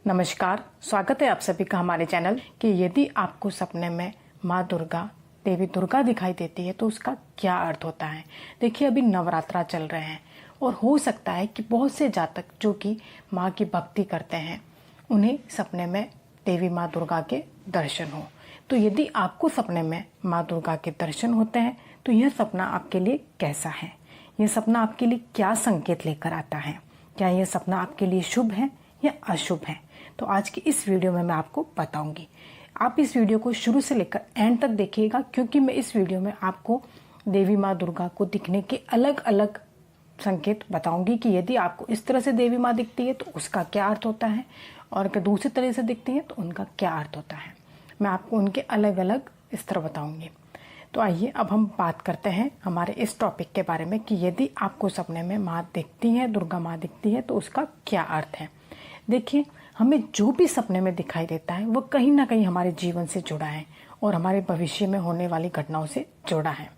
नमस्कार, स्वागत है आप सभी का हमारे चैनल कि यदि आपको सपने में माँ दुर्गा, देवी दुर्गा दिखाई देती है तो उसका क्या अर्थ होता है। देखिए, अभी नवरात्रा चल रहे हैं और हो सकता है कि बहुत से जातक जो कि माँ की भक्ति करते हैं उन्हें सपने में देवी माँ दुर्गा के दर्शन हो। तो यदि आपको सपने में माँ दुर्गा के दर्शन होते हैं तो यह सपना आपके लिए कैसा है, यह सपना आपके लिए क्या संकेत लेकर आता है, क्या यह सपना आपके लिए शुभ है या अशुभ है। तो आज की इस वीडियो में मैं आपको बताऊंगी। आप इस वीडियो को शुरू से लेकर एंड तक देखिएगा, क्योंकि मैं इस वीडियो में आपको देवी माँ दुर्गा को दिखने के अलग अलग संकेत बताऊंगी कि यदि आपको इस तरह से देवी माँ दिखती है तो उसका क्या अर्थ होता है, और अगर दूसरी तरह से दिखती है तो उनका क्या अर्थ होता है। मैं आपको उनके अलग अलग स्तर बताऊंगी। तो आइए अब हम बात करते हैं हमारे इस टॉपिक के बारे में कि यदि आपको सपने में माँ दिखती है, दुर्गा माँ दिखती है तो उसका क्या अर्थ है। देखिए, हमें जो भी सपने में दिखाई देता है वो कहीं ना कहीं हमारे जीवन से जुड़ा है और हमारे भविष्य में होने वाली घटनाओं से जुड़ा है।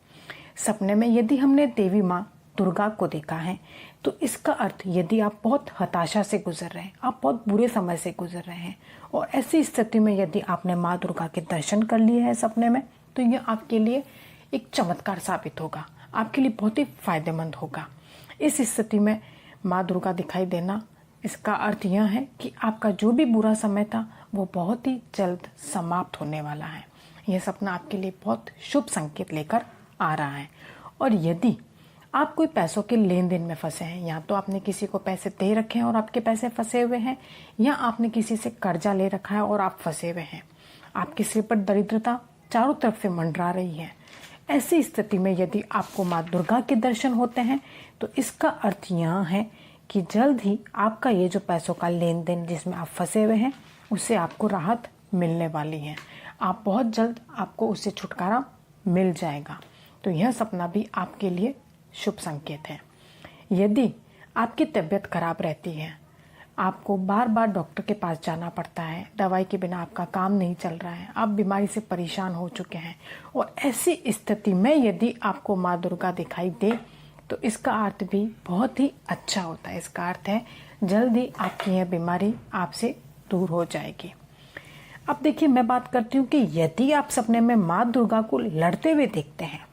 सपने में यदि हमने देवी माँ दुर्गा को देखा है तो इसका अर्थ, यदि आप बहुत हताशा से गुजर रहे हैं, आप बहुत बुरे समय से गुजर रहे हैं और ऐसी स्थिति में यदि आपने माँ दुर्गा के दर्शन कर लिए हैं सपने में, तो यह आपके लिए एक चमत्कार साबित होगा, आपके लिए बहुत ही फायदेमंद होगा। इस स्थिति में माँ दुर्गा दिखाई देना, इसका अर्थ यह है कि आपका जो भी बुरा समय था वो बहुत ही जल्द समाप्त होने वाला है। यह सपना आपके लिए बहुत शुभ संकेत लेकर आ रहा है। और यदि आप कोई पैसों के लेन देन में फंसे हैं, या तो आपने किसी को पैसे दे रखे हैं और आपके पैसे फंसे हुए हैं, या आपने किसी से कर्जा ले रखा है और आप फंसे हुए हैं, आपके सिर पर दरिद्रता चारों तरफ से मंडरा रही है, ऐसी स्थिति में यदि आपको माँ दुर्गा के दर्शन होते हैं तो इसका अर्थ यह है कि जल्द ही आपका ये जो पैसों का लेन देन जिसमें आप फंसे हुए हैं उससे आपको राहत मिलने वाली है। आप बहुत जल्द आपको उससे छुटकारा मिल जाएगा। तो यह सपना भी आपके लिए शुभ संकेत है। यदि आपकी तबीयत खराब रहती है, आपको बार बार डॉक्टर के पास जाना पड़ता है, दवाई के बिना आपका काम नहीं चल रहा है, आप बीमारी से परेशान हो चुके हैं, और ऐसी स्थिति में यदि आपको माँ दुर्गा दिखाई दे तो इसका अर्थ भी बहुत ही अच्छा होता है। इसका अर्थ है जल्द ही आपकी यह बीमारी आपसे दूर हो जाएगी। अब देखिए, मैं बात करती हूँ कि यदि आप सपने में माँ दुर्गा को लड़ते हुए देखते हैं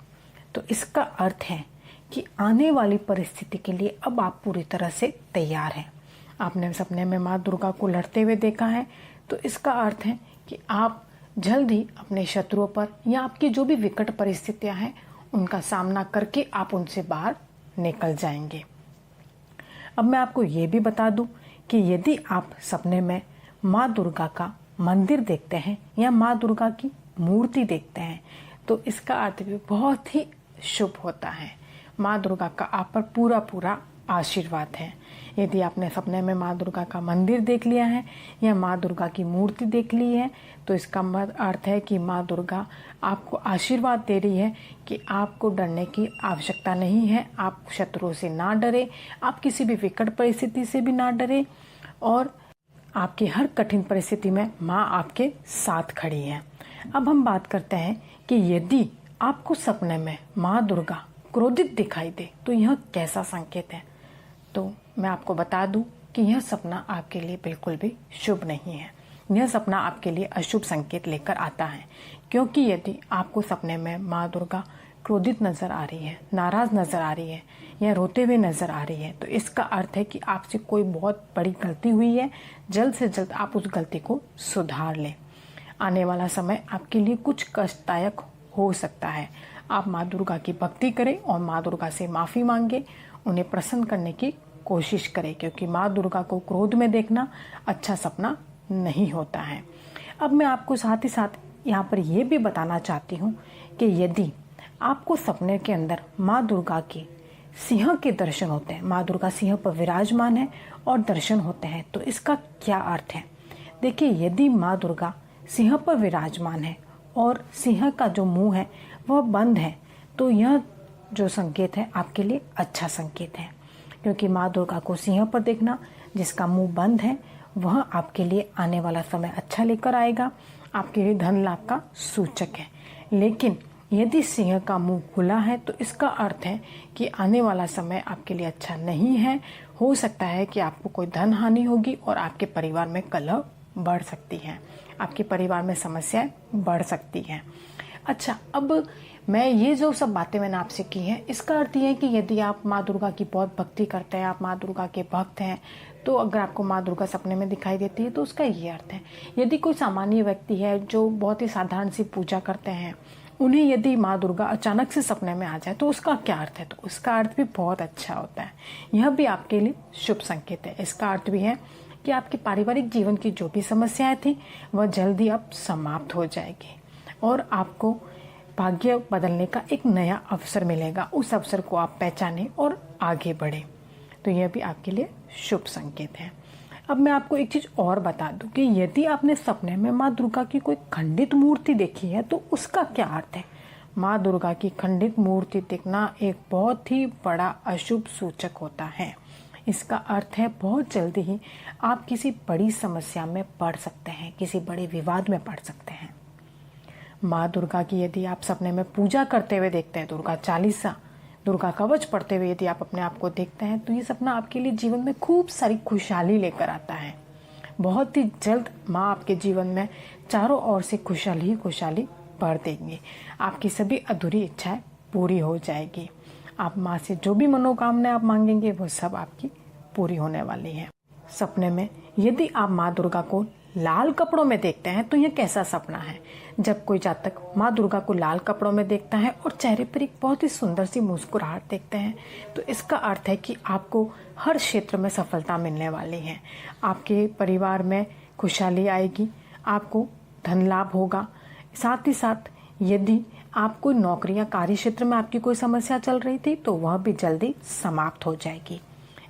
तो इसका अर्थ है कि आने वाली परिस्थिति के लिए अब आप पूरी तरह से तैयार हैं। आपने सपने में माँ दुर्गा को लड़ते हुए देखा है तो इसका अर्थ है कि आप जल्द ही अपने शत्रुओं पर या आपकी जो भी विकट परिस्थितियां हैं उनका सामना करके आप उनसे बाहर निकल जाएंगे। अब मैं आपको ये भी बता दूं कि यदि आप सपने में माँ दुर्गा का मंदिर देखते हैं या माँ दुर्गा की मूर्ति देखते हैं तो इसका अर्थ भी बहुत ही शुभ होता है। माँ दुर्गा का आप पर पूरा पूरा आशीर्वाद है। यदि आपने सपने में माँ दुर्गा का मंदिर देख लिया है या माँ दुर्गा की मूर्ति देख ली है तो इसका अर्थ है कि माँ दुर्गा आपको आशीर्वाद दे रही है कि आपको डरने की आवश्यकता नहीं है। आप शत्रुओं से ना डरे, आप किसी भी विकट परिस्थिति से भी ना डरे, और आपकी हर कठिन परिस्थिति में माँ आपके साथ खड़ी है। अब हम बात करते हैं कि यदि आपको सपने में माँ दुर्गा क्रोधित दिखाई दे तो यह कैसा संकेत है। तो मैं आपको बता दूं कि यह सपना आपके लिए बिल्कुल भी शुभ नहीं है। यह सपना आपके लिए अशुभ संकेत लेकर आता है, क्योंकि यदि आपको सपने में माँ दुर्गा क्रोधित नजर आ रही है, नाराज नजर आ रही है या रोते हुए नजर आ रही है तो इसका अर्थ है कि आपसे कोई बहुत बड़ी गलती हुई है। जल्द से जल्द आप उस गलती को सुधार लें। आने वाला समय आपके लिए कुछ कष्टदायक हो सकता है। आप माँ दुर्गा की भक्ति करें और माँ दुर्गा से माफ़ी मांगे, उन्हें प्रसन्न करने की कोशिश करें, क्योंकि माँ दुर्गा को क्रोध में देखना अच्छा सपना नहीं होता है। अब मैं आपको साथ ही साथ यहाँ पर यह भी बताना चाहती हूँ कि यदि आपको सपने के अंदर माँ दुर्गा के सिंह के दर्शन होते हैं, माँ दुर्गा सिंह पर विराजमान है और दर्शन होते हैं, तो इसका क्या अर्थ है। देखिए, यदि माँ दुर्गा सिंह पर विराजमान है और सिंह का जो मुंह है वह बंद है तो यह जो संकेत है आपके लिए अच्छा संकेत है, क्योंकि माँ दुर्गा को सिंह पर देखना जिसका मुंह बंद है वह आपके लिए आने वाला समय अच्छा लेकर आएगा, आपके लिए धन लाभ का सूचक है। लेकिन यदि सिंह का मुंह खुला है तो इसका अर्थ है कि आने वाला समय आपके लिए अच्छा नहीं है। हो सकता है कि आपको कोई धन हानि होगी और आपके परिवार में कलह बढ़ सकती है, आपके परिवार में समस्याएं बढ़ सकती हैं। अच्छा, अब मैं ये जो सब बातें मैंने आपसे की हैं, इसका अर्थ ये है कि यदि आप माँ दुर्गा की बहुत भक्ति करते हैं, आप माँ दुर्गा के भक्त हैं, तो अगर आपको माँ दुर्गा सपने में दिखाई देती है तो उसका ये अर्थ है। यदि कोई सामान्य व्यक्ति है जो बहुत ही साधारण सी पूजा करते हैं, उन्हें यदि माँ दुर्गा अचानक से सपने में आ जाए तो उसका क्या अर्थ है? तो उसका अर्थ भी बहुत अच्छा होता है। यह भी आपके लिए शुभ संकेत है। इसका अर्थ भी है कि आपके पारिवारिक जीवन की जो भी समस्याएं थी वह जल्दी अब समाप्त हो जाएगी और आपको भाग्य बदलने का एक नया अवसर मिलेगा। उस अवसर को आप पहचानें और आगे बढ़ें। तो यह भी आपके लिए शुभ संकेत है। अब मैं आपको एक चीज और बता दूं कि यदि आपने सपने में माँ दुर्गा की कोई खंडित मूर्ति देखी है तो उसका क्या अर्थ है? माँ दुर्गा की खंडित मूर्ति देखना एक बहुत ही बड़ा अशुभ सूचक होता है। इसका अर्थ है बहुत जल्दी ही आप किसी बड़ी समस्या में पड़ सकते हैं, किसी बड़े विवाद में पड़ सकते हैं। माँ दुर्गा की यदि आप सपने में पूजा करते हुए देखते हैं, दुर्गा चालीसा, दुर्गा कवच पढ़ते हुए यदि आप अपने आप को देखते हैं, तो ये सपना आपके लिए जीवन में खूब सारी खुशहाली लेकर आता है। बहुत ही जल्द माँ आपके जीवन में चारों ओर से खुशहाली खुशहाली भर देंगी। आपकी सभी अधूरी इच्छाएं पूरी हो जाएगी। आप माँ से जो भी मनोकामनाएं आप मांगेंगे वो सब आपकी पूरी होने वाली है। सपने में यदि आप माँ दुर्गा को लाल कपड़ों में देखते हैं तो यह कैसा सपना है? जब कोई जातक माँ दुर्गा को लाल कपड़ों में देखता है और चेहरे पर एक बहुत ही सुंदर सी मुस्कुराहट देखते हैं तो इसका अर्थ है कि आपको हर क्षेत्र में सफलता मिलने वाली है। आपके परिवार में खुशहाली आएगी, आपको धन लाभ होगा। साथ ही साथ यदि आप कोई नौकरी या कार्य क्षेत्र में आपकी कोई समस्या चल रही थी तो वह भी जल्दी समाप्त हो जाएगी।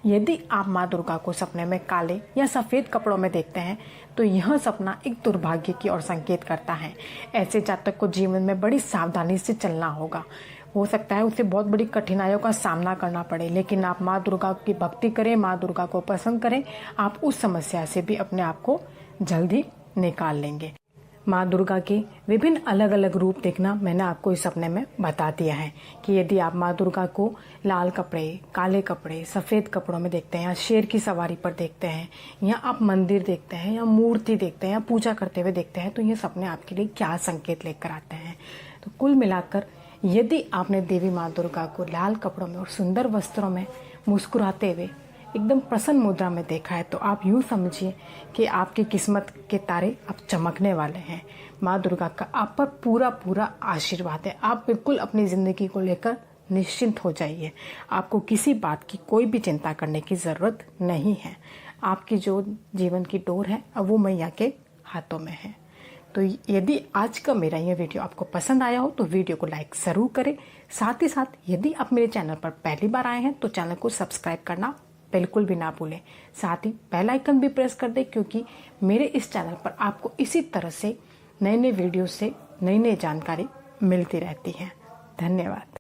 यदि आप माँ दुर्गा को सपने में काले या सफेद कपड़ों में देखते हैं तो यह सपना एक दुर्भाग्य की ओर संकेत करता है। ऐसे जातक को जीवन में बड़ी सावधानी से चलना होगा। हो सकता है उसे बहुत बड़ी कठिनाइयों का सामना करना पड़े, लेकिन आप माँ दुर्गा की भक्ति करें, माँ दुर्गा को पसंद करें, आप उस समस्या से भी अपने आप को जल्दी निकाल लेंगे। माँ दुर्गा के विभिन्न अलग अलग रूप देखना मैंने आपको इस सपने में बता दिया है कि यदि आप माँ दुर्गा को लाल कपड़े, काले कपड़े, सफ़ेद कपड़ों में देखते हैं या शेर की सवारी पर देखते हैं या आप मंदिर देखते हैं या मूर्ति देखते हैं या पूजा करते हुए देखते हैं तो ये सपने आपके लिए क्या संकेत लेकर आते हैं। तो कुल मिलाकर यदि आपने देवी माँ दुर्गा को लाल कपड़ों में और सुंदर वस्त्रों में मुस्कुराते हुए एकदम प्रसन्न मुद्रा में देखा है तो आप यूँ समझिए कि आपकी किस्मत के तारे अब चमकने वाले हैं। माँ दुर्गा का आप पर पूरा पूरा आशीर्वाद है। आप बिल्कुल अपनी ज़िंदगी को लेकर निश्चिंत हो जाइए। आपको किसी बात की कोई भी चिंता करने की ज़रूरत नहीं है। आपकी जो जीवन की डोर है अब वो मैया के हाथों में है। तो यदि आज का मेरा ये वीडियो आपको पसंद आया हो तो वीडियो को लाइक ज़रूर करें। साथ ही साथ यदि आप मेरे चैनल पर पहली बार आए हैं तो चैनल को सब्सक्राइब करना बिल्कुल भी ना भूलें। साथ ही बेल आइकन भी प्रेस कर दें क्योंकि मेरे इस चैनल पर आपको इसी तरह से नए नए वीडियो से नई नई जानकारी मिलती रहती है। धन्यवाद।